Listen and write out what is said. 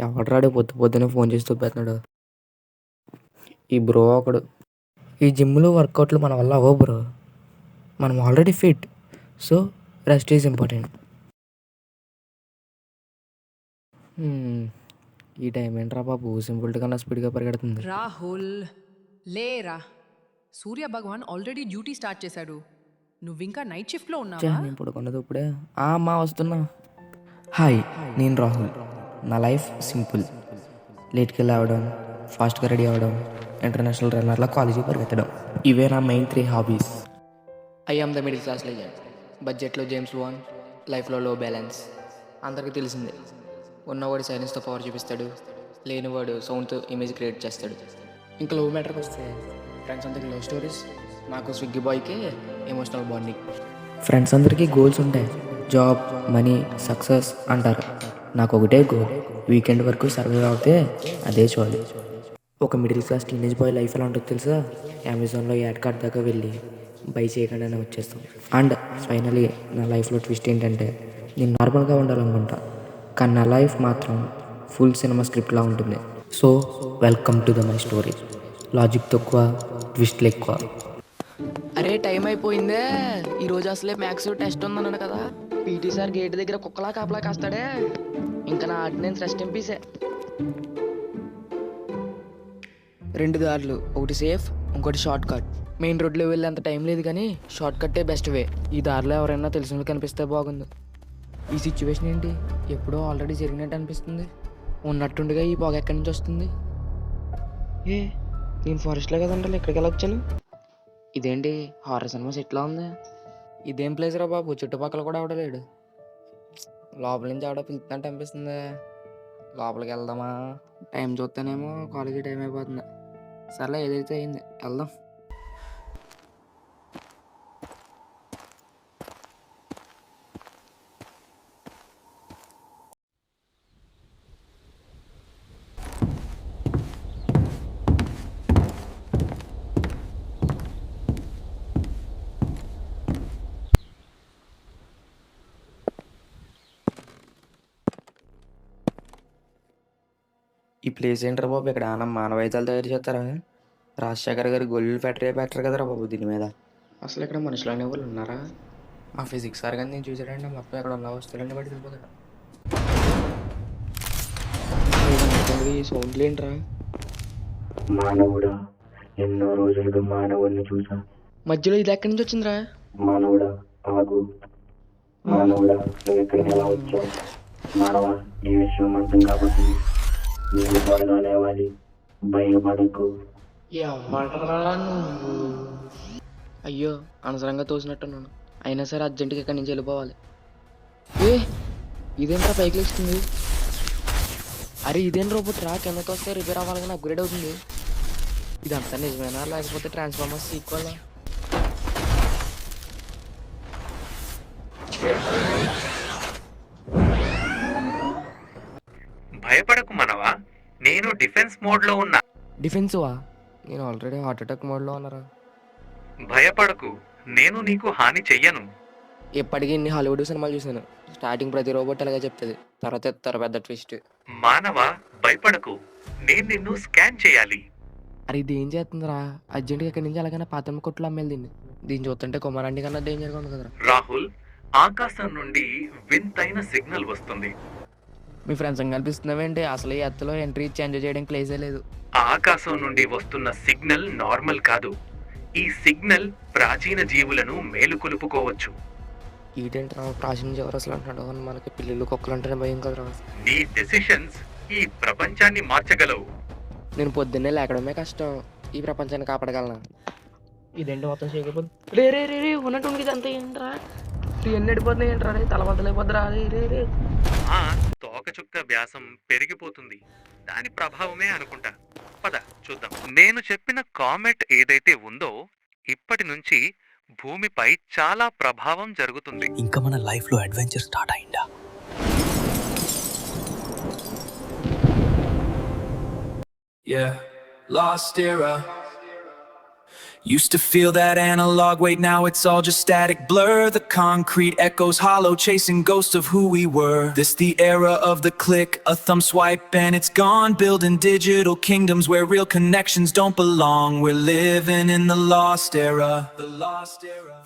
ఎవడ్రాడు పొద్దు పొద్దున్నే ఫోన్ చేసి తొబ్బేస్తున్నాడు. ఈ బ్రో ఒకడు. ఈ జిమ్‌లు, వర్కౌట్‌లు మన వల్ల అవ్వవు బ్రో. మనం already fit. So, rest is important. ఈ టైం ఏంట్రా బాబు సింపుల్ కన్నా స్పీడ్‌గా పరిగెడుతుంది. రాహుల్ లేరా, సూర్య భగవాన్ ఆల్రెడీ డ్యూటీ స్టార్ట్ చేశాడు. నువ్వింకా నైట్ షిఫ్ట్లో ఉన్నావా? నేను పడుకున్నది ఇప్పుడే. అమ్మా వస్తున్నా. హాయ్, నేను రాహుల్. నా లైఫ్ సింపుల్. లేట్‌కి లేవడం, ఫాస్ట్‌గా రెడీ అవ్వడం, ఇంటర్నేషనల్ రన్నర్లా కాలేజీకి పరిగెత్తడం. ఇవే నా main 3 hobbies. I am the middle class legend. బడ్జెట్లో జేమ్స్ బాండ్, లైఫ్లో లో బ్యాలెన్స్. అందరికీ తెలిసిందే. ఉన్నవాడు సైలెన్స్తో పవర్ చూపిస్తాడు, లేనివాడు సౌండ్తో ఇమేజ్ క్రియేట్ చేస్తాడు. ఇంకా లవ్ మ్యాటర్కి వస్తే ఫ్రెండ్స్ అందరికీ లవ్ స్టోరీస్, నాకు స్విగ్గీ బాయ్కి ఎమోషనల్ బాండింగ్. ఫ్రెండ్స్ అందరికీ గోల్స్ ఉంటాయి. జాబ్, మనీ, సక్సెస్ అంటారు. నాకు ఒకటే గోల్, వీకెండ్ వరకు సర్వైవ్ అవుతే అదే చాలు. ఒక middle class teenage boy life ఎలా ఉంటుందో తెలుసా? అమెజాన్లో యాడ్ కార్డ్ దాకా వెళ్ళి బై చేయకుండానే వచ్చేస్తాం. అండ్ ఫైనలీ నా లైఫ్లో ట్విస్ట్ ఏంటంటే, నేను నార్మల్గా ఉండాలనుకుంటా, కానీ నా లైఫ్ మాత్రం ఫుల్ సినిమా స్క్రిప్ట్లా ఉంటుంది. So welcome to my story. Logic తక్కువ, ట్విస్ట్లు ఎక్కువ. అరే టైం అయిపోయిందే. ఈరోజు అసలే మ్యాథ్స్ టెస్ట్ ఉందన్నాడు కదా. పీటీ సార్ గేట్ దగ్గర కుక్కలా కాపలా కాస్తాడే. ఇంకా నా అటెండెన్స్ రెస్ట్ ఎంపీసే. 2 దారులు, ఒకటి సేఫ్, ఇంకోటి షార్ట్ కట్. మెయిన్ రోడ్లో వెళ్ళేంత టైం లేదు కానీ షార్ట్ కట్టే బెస్ట్ వే. ఈ దారిలో ఎవరైనా తెలిసిన కనిపిస్తే బాగుంది. ఈ సిచ్యువేషన్ ఏంటి ఎప్పుడో ఆల్రెడీ జరిగినట్టు అనిపిస్తుంది. ఉన్నట్టుండిగా ఈ పొగ ఎక్కడి నుంచి వస్తుంది? నేను ఫారెస్ట్లో కదా ఉండాలి, ఎక్కడికి ఎలా వచ్చాను? ఇదేంటి హారర్ సినిమా సెట్లా ఉంది? ఇదేం ప్లేస్ రా బాబు, చుట్టుపక్కల కూడా ఆవడలేడు. లోపల నుంచి ఆవిడ పిలుస్తున్నట్టు అనిపిస్తుంది. లోపలికి వెళ్దామా? టైం చూస్తేనేమో కాలేజీ టైం అయిపోతుంది. సర్లే ఏదైతే అయింది, వెళ్దాం. ఈ ప్లేస్ ఏంట్రా బాబు, ఇక్కడ ఏమన్నా మానవాయితాలు తయారు చేస్తారా? రాజశేఖర్ గారి గొల్లు ఫ్యాక్టరీ పెట్టరు కదరా బాబు దీని మీద. అసలు ఇక్కడ మనుషులు అనేవాళ్ళు ఉన్నారా? మా ఫిజిక్స్ సార్ కానీ నేను చూసాడంటే మొత్తం ఇక్కడ ఉన్న వస్తువులన్నీ బట్టి వెళ్ళిపోతాడు. ఈ సౌండ్లు ఏంట్రా? మానవుడా, ఎన్నో రోజులుగా మానవుడిని చూసా. మధ్యలో ఇది ఎక్కడి నుంచి వచ్చిందిరా? మానవుడా ఆగు. మానవుడా, నువ్వు ఇక్కడికి ఎలా వచ్చావు? మానవ, ఈ విషయం అర్థం కాబట్టి నువ్వు త్వరగా లేవాలి. భయపడకు. ఎవడరా నువ్వు? అయ్యో, అనవసరంగా తోసినట్టున్నాను. అయినా సరే అర్జెంటుగా ఇక్కడి నుంచి వెళ్ళిపోవాలి. ఇదేంట్రా పైకి లేస్తుంది? అరే ఇదేం రోబోట్ రా, కిందకి వస్తే రిపేర్ అవ్వాలని అప్గ్రేడ్ అవుతుంది. ఇదంతా నిజమేనా లేకపోతే ట్రాన్స్ఫార్మర్స్ ఈక్వల్? భయపడకు మనవా, నేను డిఫెన్స్ మోడ్లో ఉన్నా. డిఫెన్సివా? నేను ఆల్రెడీ హార్ట్ అటాక్ మోడ్లో ఉన్నారా. భయపడకు, నేను నీకు హాని చెయ్యను. ఎప్పటికీ ఇన్ని హాలీవుడ్ సినిమాలు చూసాను. స్టార్టింగ్ ప్రతి రోబోట్ అలాగే చెప్తుంది, తర్వాత ఎత్తారు పెద్ద ట్విస్ట్. మానవా భయపడకు, నేను నిన్ను స్కాన్ చేయాలి. అరే ఇది ఏం చేస్తుందిరా? అర్జెంటుగా ఇక్కడి నుంచి అలాగైనా పాతమ్మ కొట్లు అమ్మేది దీన్ని. దీన్ని చూస్తుంటే కుమారాంటి కన్నా డేంజర్గా ఉంది కదరా. రాహుల్, ఆకాశం నుండి వింతైన సిగ్నల్ వస్తుంది. మీ ఫ్రెండ్స్ కనిపిస్తున్నావేంటి? అసలు ఈ ఎత్తులో ఎంట్రీ ఇచ్చి ఎంజాయ్ చేయడానికి ప్లేసే లేదు. ఆకాశం నుండి వస్తున్న సిగ్నల్ నార్మల్ కాదు. ఈ సిగ్నల్ ప్రాచీన జీవులను మేలుకొలుపుకోవచ్చు. ఈటేంట్రా ప్రాచీన జీవరు అసలు అంటున్నాడు? మనకి పిల్లలు కుక్కలు అంటేనే భయం కదరా. నీ డెసిషన్స్ ఈ ప్రపంచాన్ని మార్చగలవు. నేను పొద్దున్నే లేకడమే కష్టం, ఈ ప్రపంచాన్ని కాపాడగలనా? ఇదేంటి మొత్తం చేయకపోతే రే రే రే రే ఉన్నట్టు ఇదంతా ఏంట్రా? ఎన్ని అడిపోతున్నాయి ఏంట్రా? రే తలబద్దలైపోద్దురా. రే రే రే ఆ తోకచుక్క వ్యాసం పెరిగిపోతుంది, దాని ప్రభావమే అనుకుంటా. పద చూద్దాం. నేను చెప్పిన కామెట్ ఏదైతే ఉందో ఇప్పటి నుంచి భూమిపై చాలా ప్రభావం జరుగుతుంది. ఇంకా మన లైఫ్ లో అడ్వెంచర్ స్టార్ట్ అయిందా? Yeah, lost era. Used to feel that analog weight, now it's all just static blur. The concrete echoes hollow, chasing ghosts of who we were. This the era of the click, a thumb swipe and it's gone. Building digital kingdoms where real connections don't belong. We're living in the lost era. The lost era.